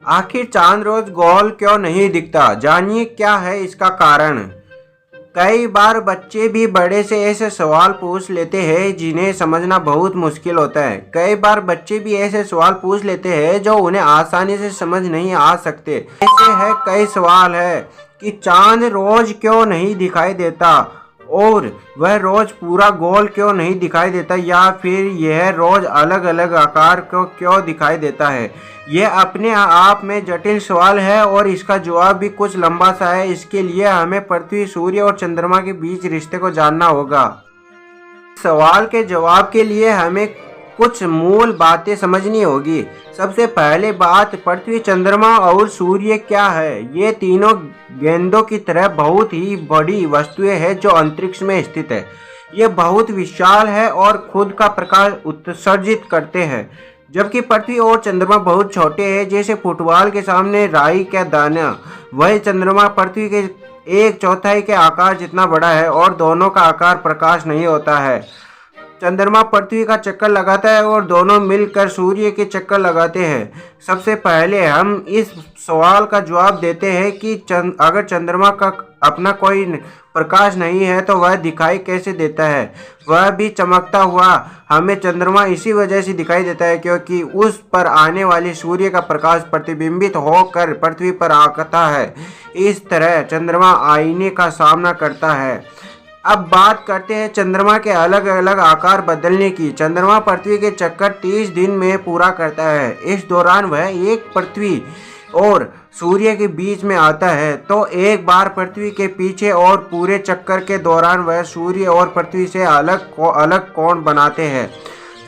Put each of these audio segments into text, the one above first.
आखिर चांद रोज गोल क्यों नहीं दिखता? जानिए क्या है इसका कारण। कई बार बच्चे भी बड़े से ऐसे सवाल पूछ लेते हैं जिन्हें समझना बहुत मुश्किल होता है। कई बार बच्चे भी ऐसे सवाल पूछ लेते हैं जो उन्हें आसानी से समझ नहीं आ सकते। ऐसे है कई सवाल है कि चांद रोज क्यों नहीं दिखाई देता, और वह रोज पूरा गोल क्यों नहीं दिखाई देता, या फिर यह रोज अलग अलग आकार को क्यों दिखाई देता है। यह अपने आप में जटिल सवाल है और इसका जवाब भी कुछ लंबा सा है। इसके लिए हमें पृथ्वी, सूर्य और चंद्रमा के बीच रिश्ते को जानना होगा। सवाल के जवाब के लिए हमें कुछ मूल बातें समझनी होगी। सबसे पहले बात, पृथ्वी, चंद्रमा और सूर्य क्या है। ये तीनों गेंदों की तरह बहुत ही बड़ी वस्तुएं हैं जो अंतरिक्ष में स्थित है। ये बहुत विशाल है और खुद का प्रकाश उत्सर्जित करते हैं, जबकि पृथ्वी और चंद्रमा बहुत छोटे हैं, जैसे फुटबॉल के सामने राई का दाना। वही चंद्रमा पृथ्वी के 1/4 के आकार जितना बड़ा है और दोनों का आकार प्रकाश नहीं होता है। चंद्रमा पृथ्वी का चक्कर लगाता है और दोनों मिलकर सूर्य के चक्कर लगाते हैं। सबसे पहले हम इस सवाल का जवाब देते हैं कि अगर चंद्रमा का अपना कोई प्रकाश नहीं है तो वह दिखाई कैसे देता है। वह भी चमकता हुआ। हमें चंद्रमा इसी वजह से दिखाई देता है क्योंकि उस पर आने वाली सूर्य का प्रकाश प्रतिबिंबित होकर पृथ्वी पर आता है। इस तरह चंद्रमा आईने का सामना करता है। अब बात करते हैं चंद्रमा के अलग अलग आकार बदलने की। चंद्रमा पृथ्वी के चक्कर 30 दिन में पूरा करता है। इस दौरान वह एक पृथ्वी और सूर्य के बीच में आता है, तो एक बार पृथ्वी के पीछे और पूरे चक्कर के दौरान वह सूर्य और पृथ्वी से अलग कोण बनाते हैं।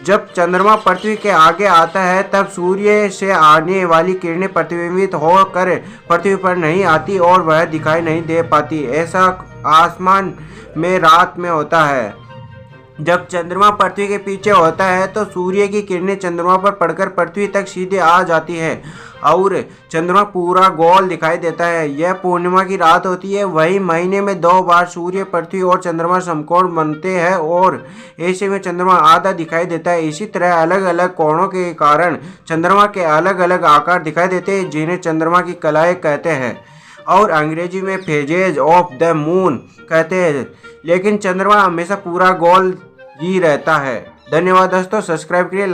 जब चंद्रमा पृथ्वी के आगे आता है तब सूर्य से आने वाली किरणें प्रतिबिंबित होकर पृथ्वी पर नहीं आती और वह दिखाई नहीं दे पाती। ऐसा आसमान में रात में होता है। जब चंद्रमा पृथ्वी के पीछे होता है तो सूर्य की किरणें चंद्रमा पर पड़कर पृथ्वी तक सीधे आ जाती है और चंद्रमा पूरा गोल दिखाई देता है। यह पूर्णिमा की रात होती है। वही महीने में 2 बार सूर्य, पृथ्वी और चंद्रमा समकोण बनते हैं और ऐसे में चंद्रमा आधा दिखाई देता है। इसी तरह अलग अलग कोणों के कारण चंद्रमा के अलग अलग आकार दिखाई देते हैं, जिन्हें चंद्रमा की कलाएं कहते हैं और अंग्रेजी में फेजेज ऑफ द मून कहते हैं। लेकिन चंद्रमा हमेशा पूरा गोल ही रहता है। धन्यवाद दोस्तों, सब्सक्राइब करिए।